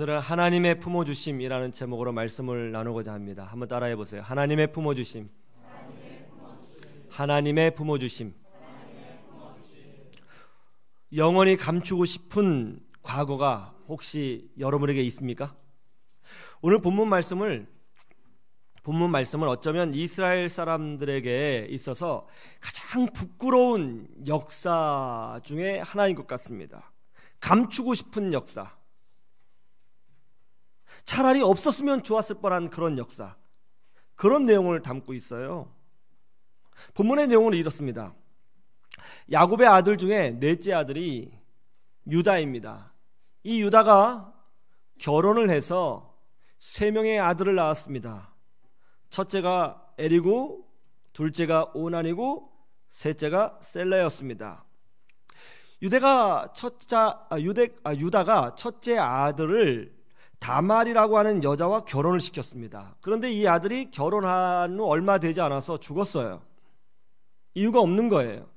오늘은 하나님의 품어주심이라는 제목으로 말씀을 나누고자 합니다. 한번 따라해 보세요. 하나님의 품어주심. 하나님의 품어주심. 영원히 감추고 싶은 과거가 혹시 여러분에게 있습니까? 오늘 본문 말씀은 어쩌면 이스라엘 사람들에게 있어서 가장 부끄러운 역사 중에 하나인 것 같습니다. 감추고 싶은 역사, 차라리 없었으면 좋았을 뻔한 그런 역사, 그런 내용을 담고 있어요. 본문의 내용은 이렇습니다. 야곱의 아들 중에 넷째 아들이 유다입니다. 이 유다가 결혼을 해서 3명의 아들을 낳았습니다. 첫째가 에리고, 둘째가 오난이고, 셋째가 셀라였습니다. 유다가 첫째 아들을 다말이라고 하는 여자와 결혼을 시켰습니다. 그런데 이 아들이 결혼한 후 얼마 되지 않아서 죽었어요. 이유가 없는 거예요.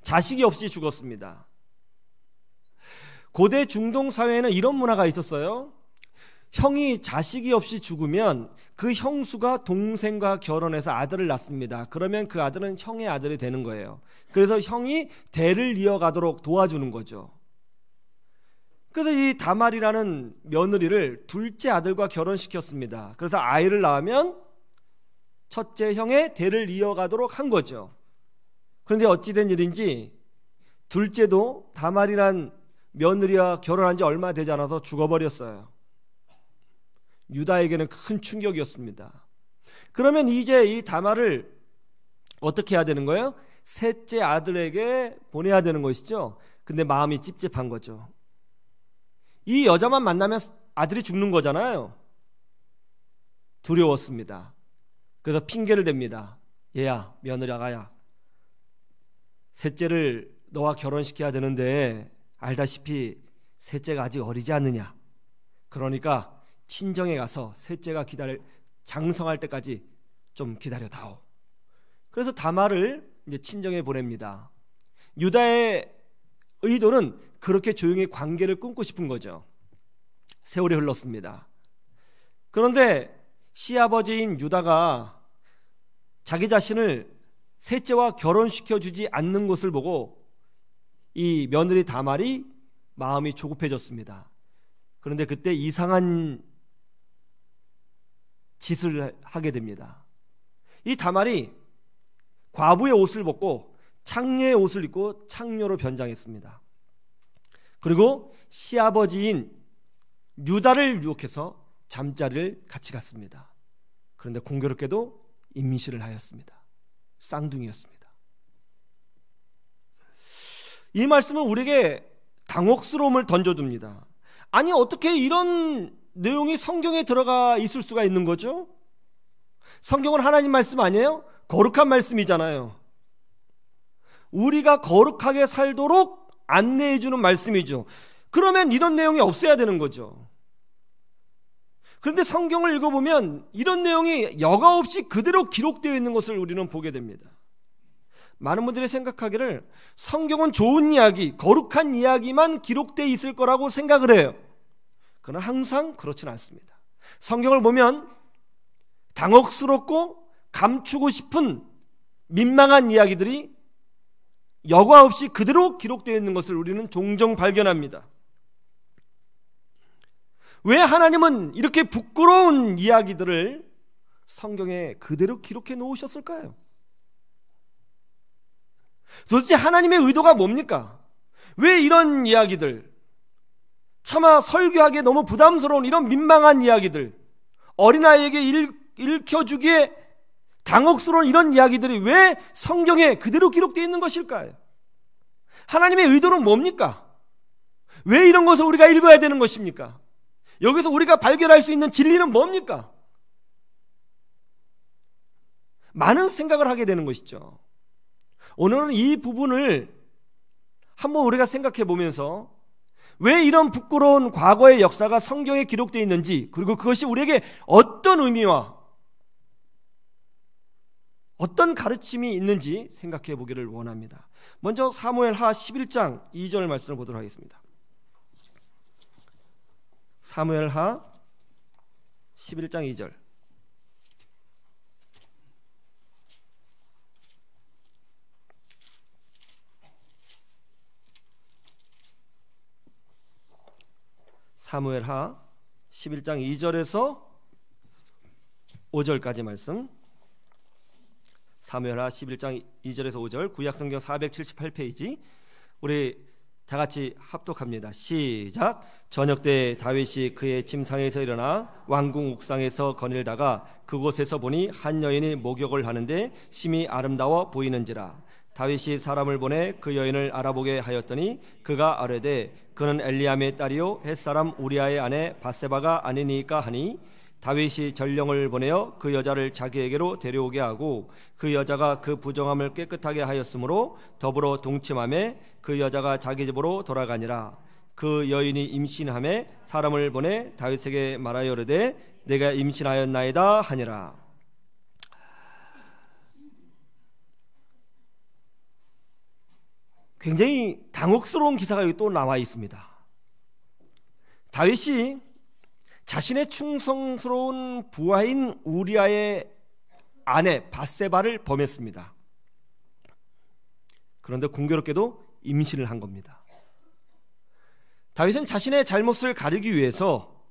자식이 없이 죽었습니다. 고대 중동 사회에는 이런 문화가 있었어요. 형이 자식이 없이 죽으면 그 형수가 동생과 결혼해서 아들을 낳습니다. 그러면 그 아들은 형의 아들이 되는 거예요. 그래서 형이 대를 이어가도록 도와주는 거죠. 그래서 이 다말이라는 며느리를 둘째 아들과 결혼시켰습니다. 그래서 아이를 낳으면 첫째 형의 대를 이어가도록 한 거죠. 그런데 어찌된 일인지 둘째도 다말이란 며느리와 결혼한 지 얼마 되지 않아서 죽어버렸어요. 유다에게는 큰 충격이었습니다. 그러면 이제 이 다말을 어떻게 해야 되는 거예요? 셋째 아들에게 보내야 되는 것이죠. 근데 마음이 찝찝한 거죠. 이 여자만 만나면 아들이 죽는 거잖아요. 두려웠습니다. 그래서 핑계를 댑니다. 얘야, 며느리아가야, 셋째를 너와 결혼시켜야 되는데 알다시피 셋째가 아직 어리지 않느냐. 그러니까 친정에 가서 셋째가 장성할 때까지 좀 기다려다오. 그래서 다말을 이제 친정에 보냅니다. 유다의 의도는 그렇게 조용히 관계를 끊고 싶은 거죠. 세월이 흘렀습니다. 그런데 시아버지인 유다가 자기 자신을 셋째와 결혼시켜주지 않는 것을 보고 이 며느리 다말이 마음이 조급해졌습니다. 그런데 그때 이상한 짓을 하게 됩니다. 이 다말이 과부의 옷을 벗고 창녀의 옷을 입고 창녀로 변장했습니다. 그리고 시아버지인 유다를 유혹해서 잠자리를 같이 갔습니다. 그런데 공교롭게도 임신을 하였습니다. 쌍둥이였습니다. 이 말씀은 우리에게 당혹스러움을 던져줍니다. 아니, 어떻게 이런 내용이 성경에 들어가 있을 수가 있는 거죠? 성경은 하나님 말씀 아니에요? 거룩한 말씀이잖아요. 우리가 거룩하게 살도록 안내해 주는 말씀이죠. 그러면 이런 내용이 없어야 되는 거죠. 그런데 성경을 읽어보면 이런 내용이 여과 없이 그대로 기록되어 있는 것을 우리는 보게 됩니다. 많은 분들이 생각하기를 성경은 좋은 이야기, 거룩한 이야기만 기록되어 있을 거라고 생각을 해요. 그러나 항상 그렇지는 않습니다. 성경을 보면 당혹스럽고 감추고 싶은 민망한 이야기들이 여과 없이 그대로 기록되어 있는 것을 우리는 종종 발견합니다. 왜 하나님은 이렇게 부끄러운 이야기들을 성경에 그대로 기록해 놓으셨을까요? 도대체 하나님의 의도가 뭡니까? 왜 이런 이야기들, 차마 설교하기에 너무 부담스러운 이런 민망한 이야기들, 어린아이에게 읽혀주기에 당혹스러운 이런 이야기들이 왜 성경에 그대로 기록되어 있는 것일까요? 하나님의 의도는 뭡니까? 왜 이런 것을 우리가 읽어야 되는 것입니까? 여기서 우리가 발견할 수 있는 진리는 뭡니까? 많은 생각을 하게 되는 것이죠. 오늘은 이 부분을 한번 우리가 생각해 보면서 왜 이런 부끄러운 과거의 역사가 성경에 기록되어 있는지, 그리고 그것이 우리에게 어떤 의미와 어떤 가르침이 있는지 생각해 보기를 원합니다. 먼저 사무엘하 11장 2절 말씀을 보도록 하겠습니다. 사무엘하 11장 2절. 사무엘하 11장 2절에서 5절까지 말씀. 사무엘하 11장 2절에서 5절, 구약성경 478페이지. 우리 다 같이 합독합니다. 시작. 저녁때 다윗이 그의 침상에서 일어나 왕궁 옥상에서 거닐다가 그곳에서 보니 한 여인이 목욕을 하는데 심히 아름다워 보이는지라. 다윗이 사람을 보내 그 여인을 알아보게 하였더니 그가 아뢰되 그는 엘리암의 딸이요 햇사람 우리아의 아내 밧세바가 아니니까 하니, 다윗이 전령을 보내어 그 여자를 자기에게로 데려오게 하고 그 여자가 그 부정함을 깨끗하게 하였으므로 더불어 동침하매 그 여자가 자기 집으로 돌아가니라. 그 여인이 임신하매 사람을 보내 다윗에게 말하여 이르되 내가 임신하였나이다 하니라. 굉장히 당혹스러운 기사가 여기 또 나와 있습니다. 다윗이 자신의 충성스러운 부하인 우리아의 아내 밧세바를 범했습니다. 그런데 공교롭게도 임신을 한 겁니다. 다윗은 자신의 잘못을 가리기 위해서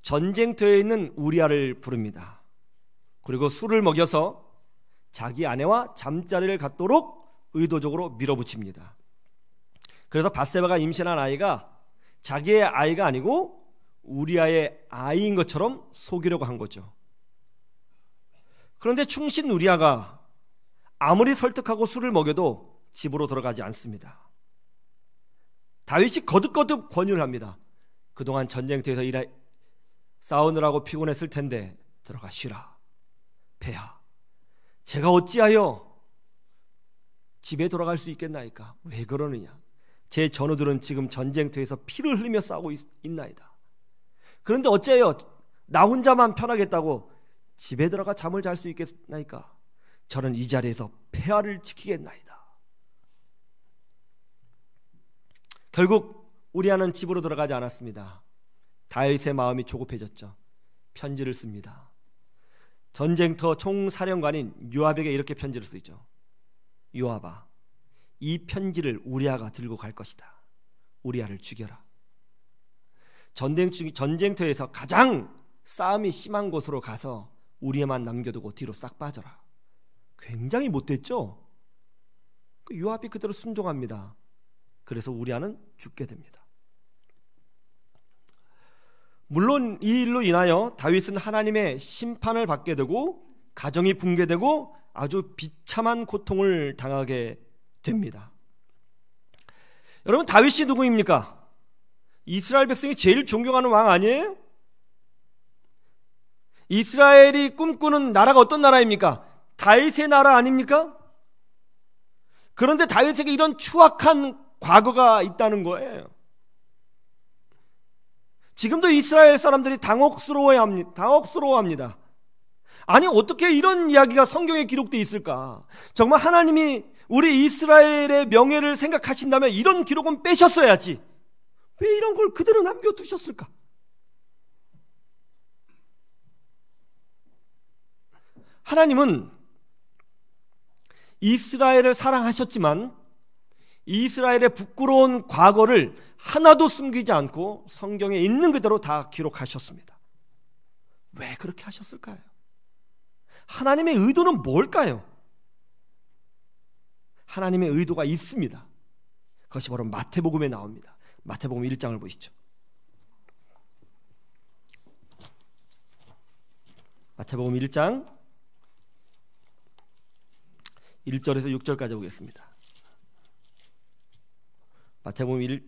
전쟁터에 있는 우리아를 부릅니다. 그리고 술을 먹여서 자기 아내와 잠자리를 갖도록 의도적으로 밀어붙입니다. 그래서 밧세바가 임신한 아이가 자기의 아이가 아니고 우리아의 아이인 것처럼 속이려고 한 거죠. 그런데 충신 우리아가 아무리 설득하고 술을 먹여도 집으로 들어가지 않습니다. 다윗이 거듭거듭 권유를 합니다. 그동안 전쟁터에서 싸우느라고 피곤했을 텐데 들어가 쉬라. 폐하, 제가 어찌하여 집에 돌아갈 수 있겠나이까? 왜 그러느냐? 제 전우들은 지금 전쟁터에서 피를 흘리며 싸우고 있나이다. 그런데 어째요? 나 혼자만 편하겠다고 집에 들어가 잠을 잘 수 있겠나이까? 저는 이 자리에서 폐하를 지키겠나이다. 결국 우리아는 집으로 들어가지 않았습니다. 다윗의 마음이 조급해졌죠. 편지를 씁니다. 전쟁터 총사령관인 요압에게 이렇게 편지를 쓰죠. 요압아, 이 편지를 우리아가 들고 갈 것이다. 우리아를 죽여라. 전쟁터에서 가장 싸움이 심한 곳으로 가서 우리아만 남겨두고 뒤로 싹 빠져라. 굉장히 못됐죠? 요압이 그대로 순종합니다. 그래서 우리아는 죽게 됩니다. 물론 이 일로 인하여 다윗은 하나님의 심판을 받게 되고 가정이 붕괴되고 아주 비참한 고통을 당하게 됩니다. 여러분, 다윗이 누구입니까? 이스라엘 백성이 제일 존경하는 왕 아니에요? 이스라엘이 꿈꾸는 나라가 어떤 나라입니까? 다윗의 나라 아닙니까? 그런데 다윗에게 이런 추악한 과거가 있다는 거예요. 지금도 이스라엘 사람들이 당혹스러워합니다. 아니, 어떻게 이런 이야기가 성경에 기록되어 있을까? 정말 하나님이 우리 이스라엘의 명예를 생각하신다면 이런 기록은 빼셨어야지. 왜 이런 걸 그대로 남겨두셨을까? 하나님은 이스라엘을 사랑하셨지만 이스라엘의 부끄러운 과거를 하나도 숨기지 않고 성경에 있는 그대로 다 기록하셨습니다. 왜 그렇게 하셨을까요? 하나님의 의도는 뭘까요? 하나님의 의도가 있습니다. 그것이 바로 마태복음에 나옵니다. 마태복음 1장을 보시죠. 마태복음 1장 1절에서 6절까지 보겠습니다. 마태복음 1장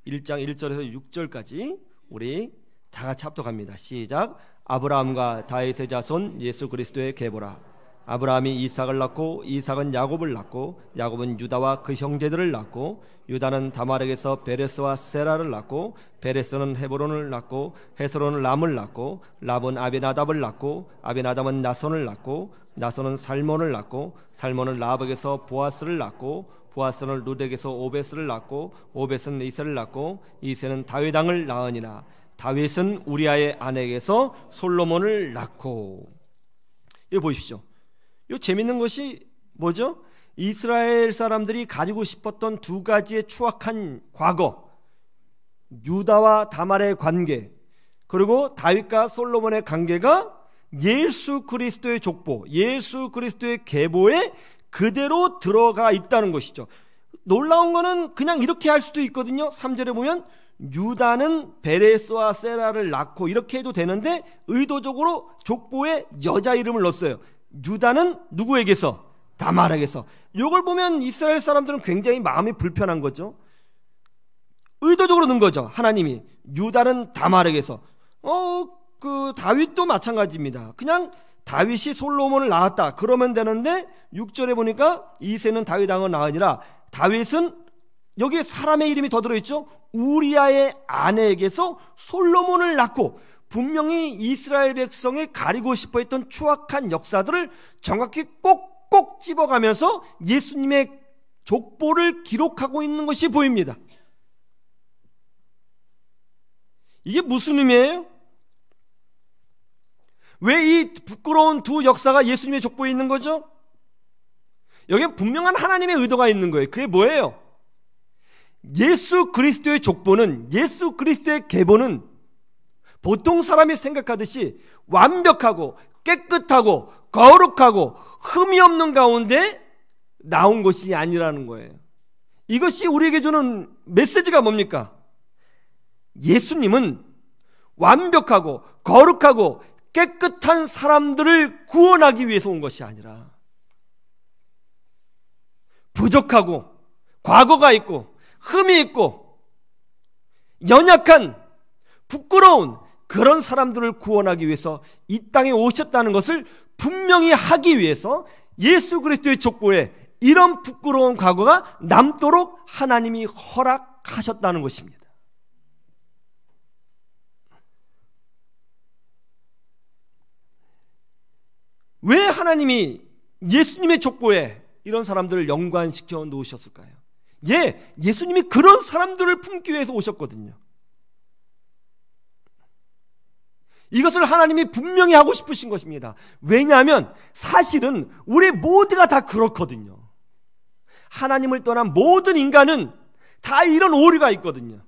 1절에서 6절까지 우리 다 같이 합독합니다. 시작. 아브라함과 다윗의 자손 예수 그리스도의 계보라. 아브라함이 이삭을 낳고 이삭은 야곱을 낳고 야곱은 유다와 그 형제들을 낳고 유다는 다말에게서 베레스와 세라를 낳고 베레스는 헤브론을 낳고 헤스론은 람을 낳고 람은 아비나답을 낳고 아비나답은 나손을 낳고 나손은 살몬을 낳고 살몬은 라합에게서 보아스를 낳고 보아스는 룻에게서 오베스를 낳고 오베스는 이새를 낳고 이새는 다윗 왕을 낳으니라. 다윗은 우리아의 아내에게서 솔로몬을 낳고. 이거 보십시오. 이 재밌는 것이 뭐죠? 이스라엘 사람들이 가지고 싶었던 두 가지의 추악한 과거, 유다와 다말의 관계, 그리고 다윗과 솔로몬의 관계가 예수 그리스도의 족보, 예수 그리스도의 계보에 그대로 들어가 있다는 것이죠. 놀라운 거는 그냥 이렇게 할 수도 있거든요. 3절에 보면 유다는 베레스와 세라를 낳고, 이렇게 해도 되는데 의도적으로 족보에 여자 이름을 넣었어요. 유다는 누구에게서? 다말에게서. 이걸 보면 이스라엘 사람들은 굉장히 마음이 불편한 거죠. 의도적으로 넣은 거죠. 하나님이 유다는 다말에게서. 다윗도 마찬가지입니다. 그냥 다윗이 솔로몬을 낳았다 그러면 되는데 6절에 보니까 이새는 다윗 왕을 낳으니라. 다윗은 여기에 사람의 이름이 더 들어있죠. 우리아의 아내에게서 솔로몬을 낳고, 분명히 이스라엘 백성이 가리고 싶어 했던 추악한 역사들을 정확히 꼭꼭 집어가면서 예수님의 족보를 기록하고 있는 것이 보입니다. 이게 무슨 의미예요? 왜 이 부끄러운 두 역사가 예수님의 족보에 있는 거죠? 여기에 분명한 하나님의 의도가 있는 거예요. 그게 뭐예요? 예수 그리스도의 족보는, 예수 그리스도의 계보는 보통 사람이 생각하듯이 완벽하고 깨끗하고 거룩하고 흠이 없는 가운데 나온 것이 아니라는 거예요. 이것이 우리에게 주는 메시지가 뭡니까? 예수님은 완벽하고 거룩하고 깨끗한 사람들을 구원하기 위해서 온 것이 아니라 부족하고 과거가 있고 흠이 있고 연약한 부끄러운 그런 사람들을 구원하기 위해서 이 땅에 오셨다는 것을 분명히 하기 위해서 예수 그리스도의 족보에 이런 부끄러운 과거가 남도록 하나님이 허락하셨다는 것입니다. 왜 하나님이 예수님의 족보에 이런 사람들을 연관시켜 놓으셨을까요? 예수님이 그런 사람들을 품기 위해서 오셨거든요. 이것을 하나님이 분명히 하고 싶으신 것입니다. 왜냐하면 사실은 우리 모두가 다 그렇거든요. 하나님을 떠난 모든 인간은 다 이런 오류가 있거든요.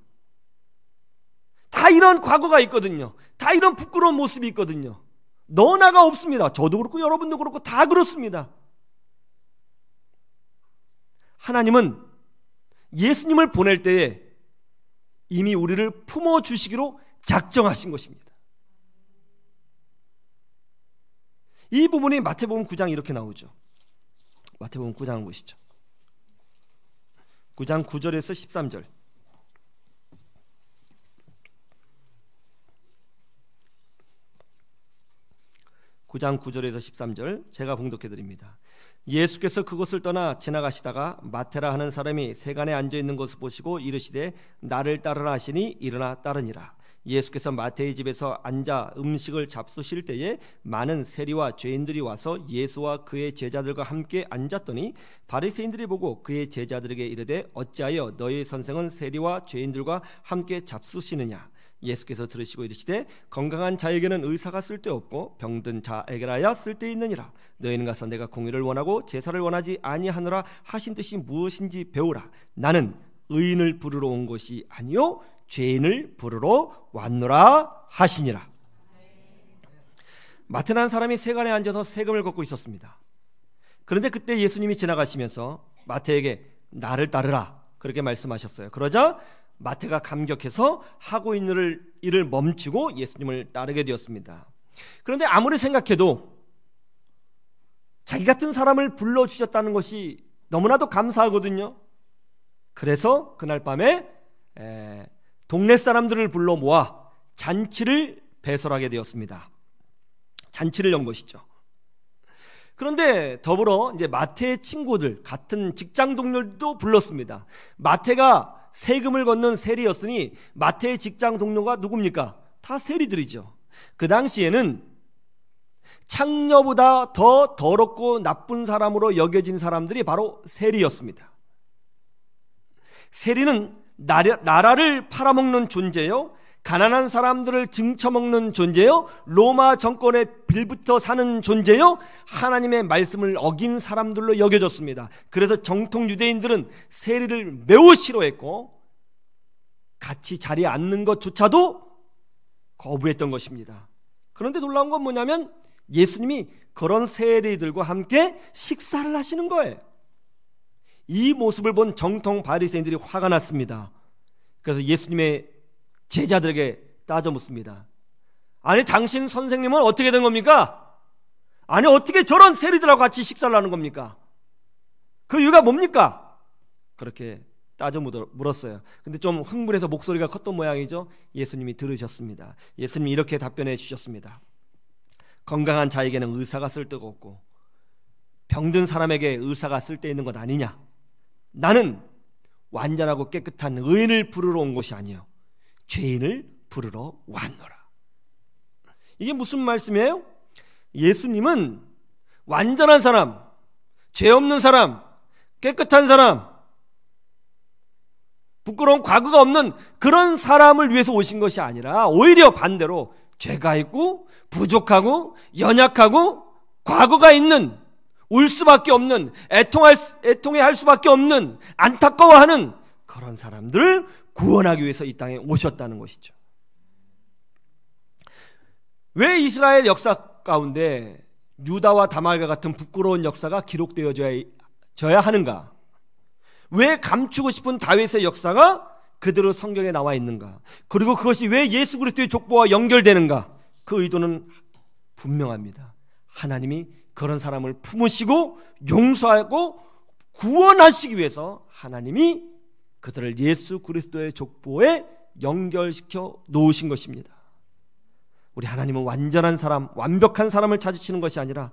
다 이런 과거가 있거든요. 다 이런 부끄러운 모습이 있거든요. 너나가 없습니다. 저도 그렇고 여러분도 그렇고 다 그렇습니다. 하나님은 예수님을 보낼 때에 이미 우리를 품어주시기로 작정하신 것입니다. 이 부분이 마태복음 9장 이렇게 나오죠. 마태복음 9장을 보시죠. 9장 9절에서 13절. 9장 9절에서 13절 제가 봉독해 드립니다. 예수께서 그곳을 떠나 지나가시다가 마테라 하는 사람이 세간에 앉아있는 것을 보시고 이르시되 나를 따르라 하시니 일어나 따르니라. 예수께서 마태의 집에서 앉아 음식을 잡수실 때에 많은 세리와 죄인들이 와서 예수와 그의 제자들과 함께 앉았더니 바리새인들이 보고 그의 제자들에게 이르되 어찌하여 너희 선생은 세리와 죄인들과 함께 잡수시느냐. 예수께서 들으시고 이르시되 건강한 자에게는 의사가 쓸데없고 병든 자에게라야 쓸데있느니라. 너희는 가서 내가 공의를 원하고 제사를 원하지 아니하노라 하신 뜻이 무엇인지 배우라. 나는 의인을 부르러 온 것이 아니요 죄인을 부르러 왔노라 하시니라. 마태라는 사람이 세간에 앉아서 세금을 걷고 있었습니다. 그런데 그때 예수님이 지나가시면서 마태에게 나를 따르라 그렇게 말씀하셨어요. 그러자 마태가 감격해서 하고 있는 일을 멈추고 예수님을 따르게 되었습니다. 그런데 아무리 생각해도 자기 같은 사람을 불러주셨다는 것이 너무나도 감사하거든요. 그래서 그날 밤에 동네 사람들을 불러 모아 잔치를 배설하게 되었습니다. 잔치를 연 것이죠. 그런데 더불어 이제 마태의 친구들, 같은 직장 동료들도 불렀습니다. 마태가 세금을 걷는 세리였으니 마태의 직장 동료가 누굽니까? 다 세리들이죠. 그 당시에는 창녀보다 더 더럽고 나쁜 사람으로 여겨진 사람들이 바로 세리였습니다. 세리는 나라를 팔아먹는 존재요, 가난한 사람들을 등쳐먹는 존재요, 로마 정권에 빌붙어 사는 존재요, 하나님의 말씀을 어긴 사람들로 여겨졌습니다. 그래서 정통 유대인들은 세리를 매우 싫어했고 같이 자리에 앉는 것조차도 거부했던 것입니다. 그런데 놀라운 건 뭐냐면 예수님이 그런 세리들과 함께 식사를 하시는 거예요. 이 모습을 본 정통 바리새인들이 화가 났습니다. 그래서 예수님의 제자들에게 따져 묻습니다. 아니, 당신 선생님은 어떻게 된 겁니까? 아니, 어떻게 저런 세리들하고 같이 식사를 하는 겁니까? 그 이유가 뭡니까? 그렇게 따져 물었어요. 근데 좀 흥분해서 목소리가 컸던 모양이죠. 예수님이 들으셨습니다. 예수님이 이렇게 답변해 주셨습니다. 건강한 자에게는 의사가 쓸데가 없고 병든 사람에게 의사가 쓸데있는 것 아니냐? 나는 완전하고 깨끗한 의인을 부르러 온 것이 아니요 죄인을 부르러 왔노라. 이게 무슨 말씀이에요? 예수님은 완전한 사람, 죄 없는 사람, 깨끗한 사람, 부끄러운 과거가 없는 그런 사람을 위해서 오신 것이 아니라 오히려 반대로 죄가 있고 부족하고 연약하고 과거가 있는, 울 수밖에 없는, 애통해할 수밖에 없는, 안타까워하는 그런 사람들을 구원하기 위해서 이 땅에 오셨다는 것이죠. 왜 이스라엘 역사 가운데 유다와 다말과 같은 부끄러운 역사가 기록되어져야 하는가? 왜 감추고 싶은 다윗의 역사가 그대로 성경에 나와 있는가? 그리고 그것이 왜 예수 그리스도의 족보와 연결되는가? 그 의도는 분명합니다. 하나님이 그런 사람을 품으시고 용서하고 구원하시기 위해서 하나님이 그들을 예수 그리스도의 족보에 연결시켜 놓으신 것입니다. 우리 하나님은 완전한 사람, 완벽한 사람을 찾으시는 것이 아니라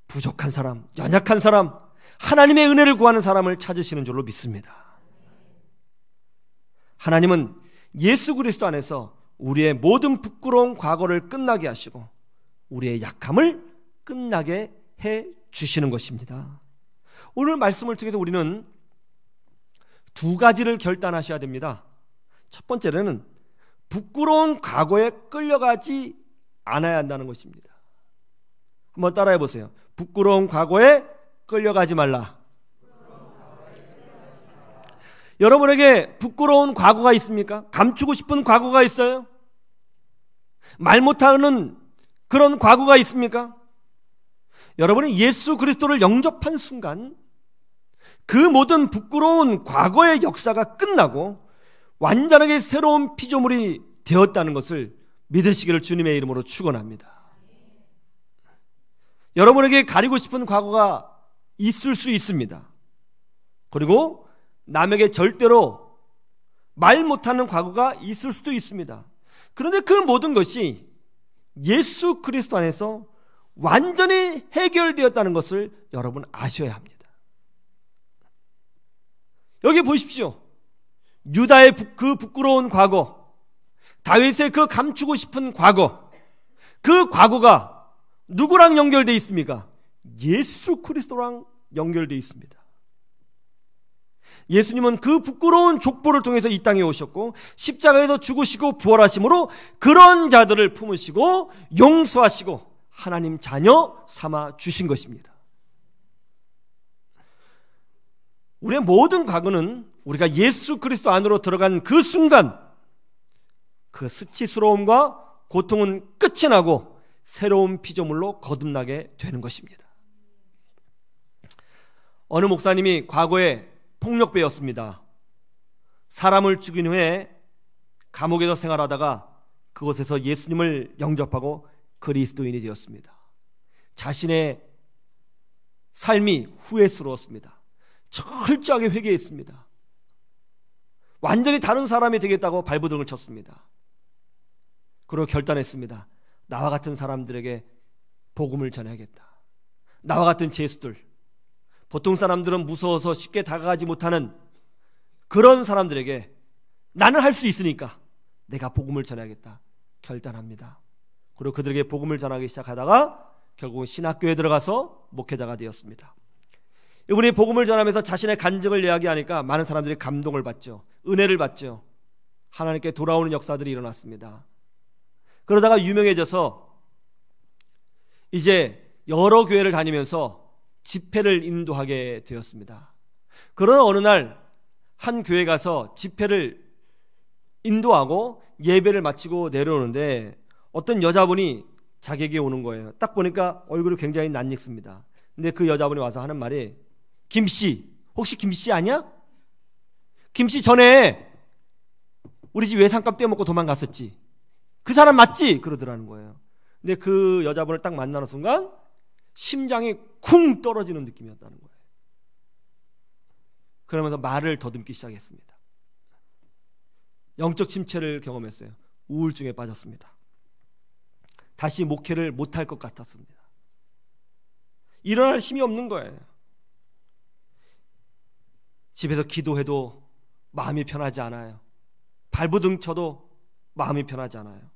부족한 사람, 연약한 사람, 하나님의 은혜를 구하는 사람을 찾으시는 줄로 믿습니다. 하나님은 예수 그리스도 안에서 우리의 모든 부끄러운 과거를 끝나게 하시고 우리의 약함을 끝나게 해 주시는 것입니다. 오늘 말씀을 통해서 우리는 두 가지를 결단하셔야 됩니다. 첫 번째는 부끄러운 과거에 끌려가지 않아야 한다는 것입니다. 한번 따라해 보세요. 부끄러운 과거에 끌려가지 말라. 여러분에게 부끄러운 과거가 있습니까? 감추고 싶은 과거가 있어요? 말 못하는 그런 과거가 있습니까? 여러분이 예수 그리스도를 영접한 순간 그 모든 부끄러운 과거의 역사가 끝나고 완전하게 새로운 피조물이 되었다는 것을 믿으시기를 주님의 이름으로 축원합니다. 여러분에게 가리고 싶은 과거가 있을 수 있습니다. 그리고 남에게 절대로 말 못하는 과거가 있을 수도 있습니다. 그런데 그 모든 것이 예수 그리스도 안에서 완전히 해결되었다는 것을 여러분 아셔야 합니다. 여기 보십시오. 유다의 그 부끄러운 과거, 다윗의 그 감추고 싶은 과거, 그 과거가 누구랑 연결되어 있습니까? 예수 그리스도랑 연결되어 있습니다. 예수님은 그 부끄러운 족보를 통해서 이 땅에 오셨고 십자가에서 죽으시고 부활하심으로 그런 자들을 품으시고 용서하시고 하나님 자녀 삼아 주신 것입니다. 우리의 모든 과거는 우리가 예수 그리스도 안으로 들어간 그 순간 그 수치스러움과 고통은 끝이 나고 새로운 피조물로 거듭나게 되는 것입니다. 어느 목사님이 과거에 폭력배였습니다. 사람을 죽인 후에 감옥에서 생활하다가 그곳에서 예수님을 영접하고 그리스도인이 되었습니다. 자신의 삶이 후회스러웠습니다. 철저하게 회개했습니다. 완전히 다른 사람이 되겠다고 발버둥을 쳤습니다. 그리고 결단했습니다. 나와 같은 사람들에게 복음을 전해야겠다. 나와 같은 죄수들, 보통 사람들은 무서워서 쉽게 다가가지 못하는 그런 사람들에게 나는 할 수 있으니까 내가 복음을 전해야겠다 결단합니다. 그리고 그들에게 복음을 전하기 시작하다가 결국은 신학교에 들어가서 목회자가 되었습니다. 이분이 복음을 전하면서 자신의 간증을 이야기하니까 많은 사람들이 감동을 받죠. 은혜를 받죠. 하나님께 돌아오는 역사들이 일어났습니다. 그러다가 유명해져서 이제 여러 교회를 다니면서 집회를 인도하게 되었습니다. 그러나 어느 날 한 교회 가서 집회를 인도하고 예배를 마치고 내려오는데 어떤 여자분이 자기에게 오는 거예요. 딱 보니까 얼굴이 굉장히 낯익습니다. 근데 그 여자분이 와서 하는 말이, 김씨, 혹시 김씨 아니야? 김씨 전에 우리 집 외상값 떼먹고 도망갔었지. 그 사람 맞지? 그러더라는 거예요. 근데 그 여자분을 딱 만나는 순간 심장이 쿵 떨어지는 느낌이었다는 거예요. 그러면서 말을 더듬기 시작했습니다. 영적 침체를 경험했어요. 우울증에 빠졌습니다. 다시 목회를 못할 것 같았습니다. 일어날 힘이 없는 거예요. 집에서 기도해도 마음이 편하지 않아요. 발버둥 쳐도 마음이 편하지 않아요.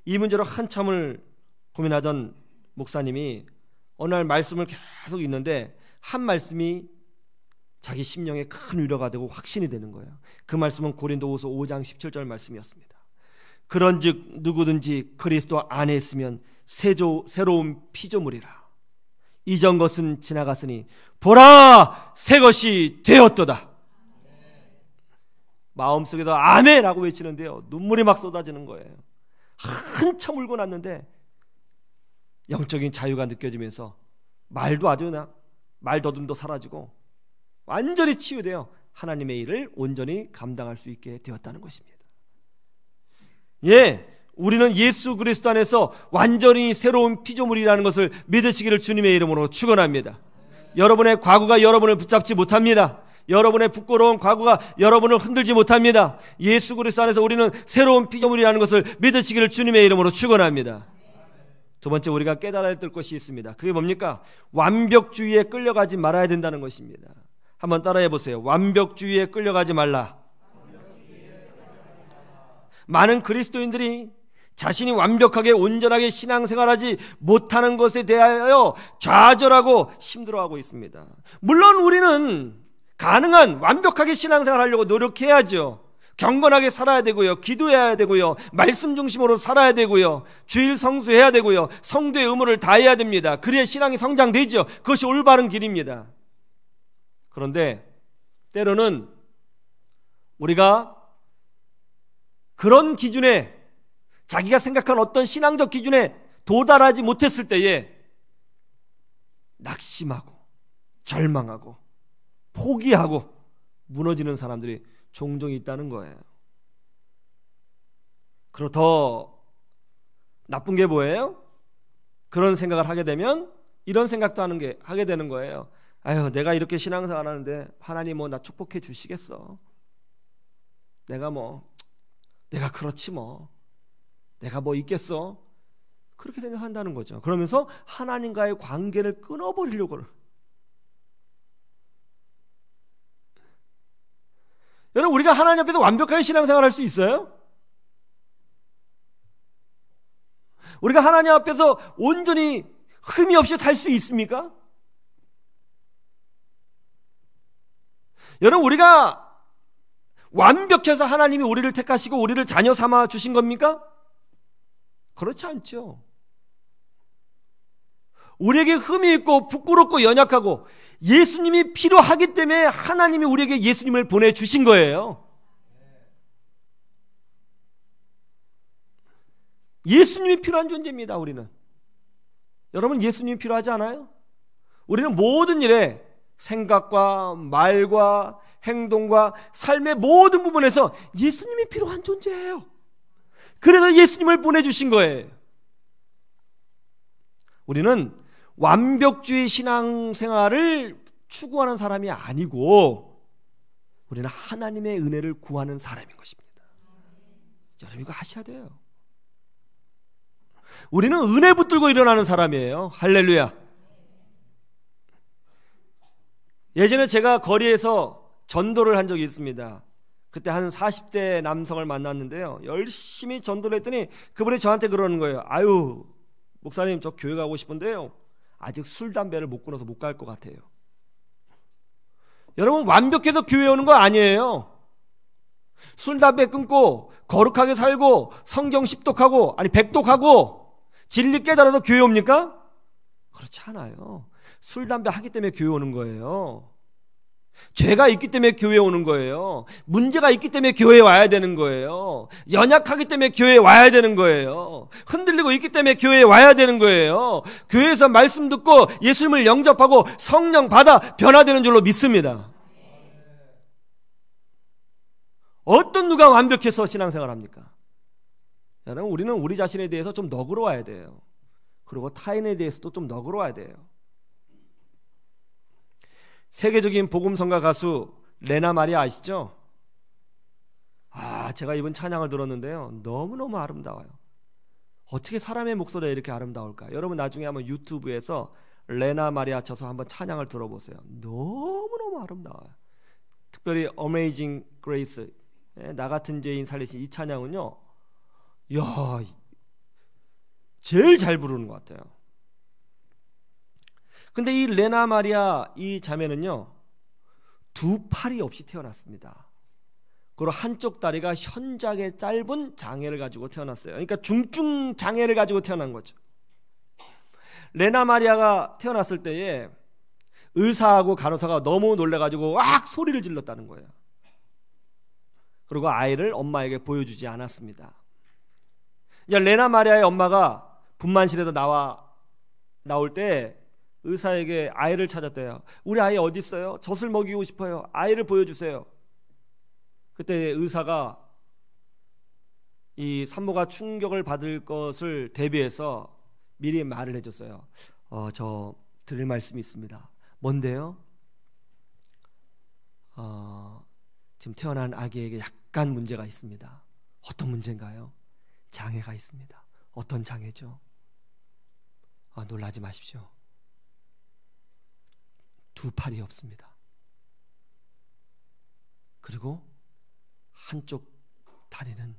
이 문제로 한참을 고민하던 목사님이 어느 날 말씀을 계속 읽는데 한 말씀이 자기 심령에 큰 위로가 되고 확신이 되는 거예요. 그 말씀은 고린도후서 5장 17절 말씀이었습니다. 그런즉 누구든지 그리스도 안에 있으면 새로운 피조물이라. 이전 것은 지나갔으니 보라 새 것이 되었도다. 마음속에서 아멘하고 외치는데요, 눈물이 막 쏟아지는 거예요. 한참 울고 났는데 영적인 자유가 느껴지면서 말도 아주 그냥 말더듬도 사라지고 완전히 치유되어 하나님의 일을 온전히 감당할 수 있게 되었다는 것입니다. 예, 우리는 예수 그리스도 안에서 완전히 새로운 피조물이라는 것을 믿으시기를 주님의 이름으로 축원합니다. 여러분의 과거가 여러분을 붙잡지 못합니다. 여러분의 부끄러운 과거가 여러분을 흔들지 못합니다. 예수 그리스도 안에서 우리는 새로운 피조물이라는 것을 믿으시기를 주님의 이름으로 축원합니다. 두 번째, 우리가 깨달아야 될 것이 있습니다. 그게 뭡니까? 완벽주의에 끌려가지 말아야 된다는 것입니다. 한번 따라해 보세요. 완벽주의에 끌려가지 말라. 많은 그리스도인들이 자신이 완벽하게 온전하게 신앙생활하지 못하는 것에 대하여 좌절하고 힘들어하고 있습니다. 물론 우리는 가능한 완벽하게 신앙생활하려고 노력해야죠. 경건하게 살아야 되고요, 기도해야 되고요, 말씀 중심으로 살아야 되고요, 주일 성수해야 되고요, 성도의 의무를 다해야 됩니다. 그래야 신앙이 성장되죠. 그것이 올바른 길입니다. 그런데 때로는 우리가 그런 기준에, 자기가 생각한 어떤 신앙적 기준에 도달하지 못했을 때에 낙심하고 절망하고 포기하고 무너지는 사람들이 종종 있다는 거예요. 그리고 더 나쁜 게 뭐예요? 그런 생각을 하게 되면 이런 생각도 하게 되는 거예요. 아유, 내가 이렇게 신앙생활 하는데 하나님 나 축복해 주시겠어? 내가 그렇지 내가 있겠어? 그렇게 생각한다는 거죠. 그러면서 하나님과의 관계를 끊어버리려고. 여러분, 우리가 하나님 앞에서 완벽하게 신앙생활 할 수 있어요? 우리가 하나님 앞에서 온전히 흠이 없이 살 수 있습니까? 여러분, 우리가 완벽해서 하나님이 우리를 택하시고 우리를 자녀 삼아 주신 겁니까? 그렇지 않죠. 우리에게 흠이 있고 부끄럽고 연약하고 예수님이 필요하기 때문에 하나님이 우리에게 예수님을 보내주신 거예요. 예수님이 필요한 존재입니다. 우리는. 여러분, 예수님이 필요하지 않아요? 우리는 모든 일에 생각과 말과 행동과 삶의 모든 부분에서 예수님이 필요한 존재예요. 그래서 예수님을 보내주신 거예요. 우리는 완벽주의 신앙생활을 추구하는 사람이 아니고 우리는 하나님의 은혜를 구하는 사람인 것입니다. 여러분, 이거 하셔야 돼요. 우리는 은혜 붙들고 일어나는 사람이에요. 할렐루야. 예전에 제가 거리에서 전도를 한 적이 있습니다. 그때 한 40대 남성을 만났는데요, 열심히 전도를 했더니 그분이 저한테 그러는 거예요. 아유, 목사님, 저 교회 가고 싶은데요, 아직 술, 담배를 못 끊어서 못 갈 것 같아요. 여러분, 완벽해서 교회 오는 거 아니에요. 술, 담배 끊고 거룩하게 살고 성경 십독하고 아니 백독하고 진리 깨달아도 교회 옵니까? 그렇지 않아요. 술, 담배 하기 때문에 교회 오는 거예요. 죄가 있기 때문에 교회에 오는 거예요. 문제가 있기 때문에 교회에 와야 되는 거예요. 연약하기 때문에 교회에 와야 되는 거예요. 흔들리고 있기 때문에 교회에 와야 되는 거예요. 교회에서 말씀 듣고 예수님을 영접하고 성령 받아 변화되는 줄로 믿습니다. 어떤 누가 완벽해서 신앙생활 합니까? 여러분, 우리는 우리 자신에 대해서 좀 너그러워야 돼요. 그리고 타인에 대해서도 좀 너그러워야 돼요. 세계적인 복음성가 가수 레나 마리아 아시죠? 제가 이번 찬양을 들었는데요, 너무너무 아름다워요. 어떻게 사람의 목소리가 이렇게 아름다울까? 여러분 나중에 한번 유튜브에서 레나 마리아 쳐서 한번 찬양을 들어보세요. 너무너무 아름다워요. 특별히 Amazing Grace, 나 같은 죄인 살리신 이 찬양은요, 제일 잘 부르는 것 같아요. 근데 이 레나 마리아 이 자매는요, 두 팔이 없이 태어났습니다. 그리고 한쪽 다리가 현작의 짧은 장애를 가지고 태어났어요. 그러니까 중증 장애를 가지고 태어난 거죠. 레나 마리아가 태어났을 때에 의사하고 간호사가 너무 놀래가지고 왁 소리를 질렀다는 거예요. 그리고 아이를 엄마에게 보여주지 않았습니다. 이제 레나 마리아의 엄마가 분만실에서 나올 때 의사에게 아이를 찾았대요. 우리 아이 어디 있어요? 젖을 먹이고 싶어요. 아이를 보여주세요. 그때 의사가 이 산모가 충격을 받을 것을 대비해서 미리 말을 해줬어요. 저 드릴 말씀이 있습니다. 뭔데요? 지금 태어난 아기에게 약간 문제가 있습니다. 어떤 문제인가요? 장애가 있습니다. 어떤 장애죠? 놀라지 마십시오. 두 팔이 없습니다. 그리고 한쪽 다리는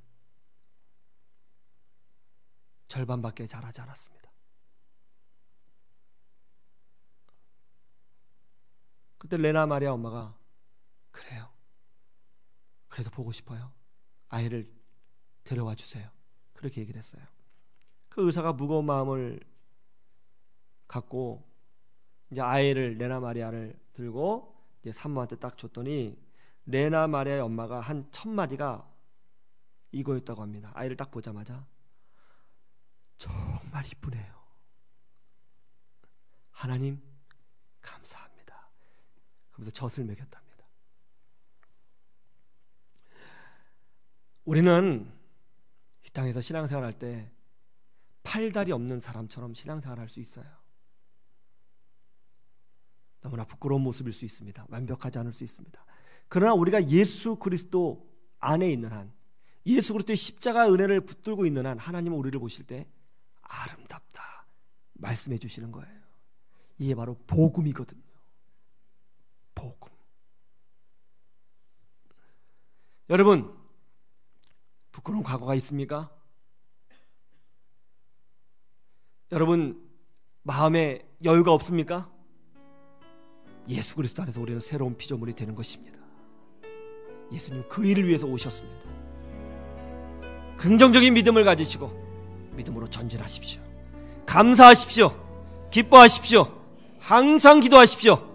절반밖에 자라지 않았습니다. 그때 레나 마리아 엄마가 그래요. 그래도 보고 싶어요. 아이를 데려와 주세요. 그렇게 얘기를 했어요. 그 의사가 무거운 마음을 갖고 이제 아이를 레나 마리아를 들고 이제 산모한테 딱 줬더니 레나 마리아의 엄마가 한 첫 마디가 이거였다고 합니다. 아이를 딱 보자마자 정말 이쁘네요. 하나님 감사합니다. 그러면서 젖을 먹였답니다. 우리는 이 땅에서 신앙생활할 때 팔다리 없는 사람처럼 신앙생활할 수 있어요. 너무나 부끄러운 모습일 수 있습니다. 완벽하지 않을 수 있습니다. 그러나 우리가 예수 그리스도 안에 있는 한, 예수 그리스도의 십자가 은혜를 붙들고 있는 한 하나님은 우리를 보실 때 아름답다 말씀해 주시는 거예요. 이게 바로 복음이거든요. 복음. 여러분, 부끄러운 과거가 있습니까? 여러분 마음에 여유가 없습니까? 예수 그리스도 안에서 우리는 새로운 피조물이 되는 것입니다. 예수님 그 일을 위해서 오셨습니다. 긍정적인 믿음을 가지시고 믿음으로 전진하십시오. 감사하십시오. 기뻐하십시오. 항상 기도하십시오.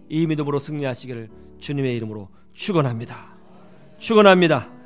이 믿음으로 승리하시기를 주님의 이름으로 축원합니다. 축원합니다.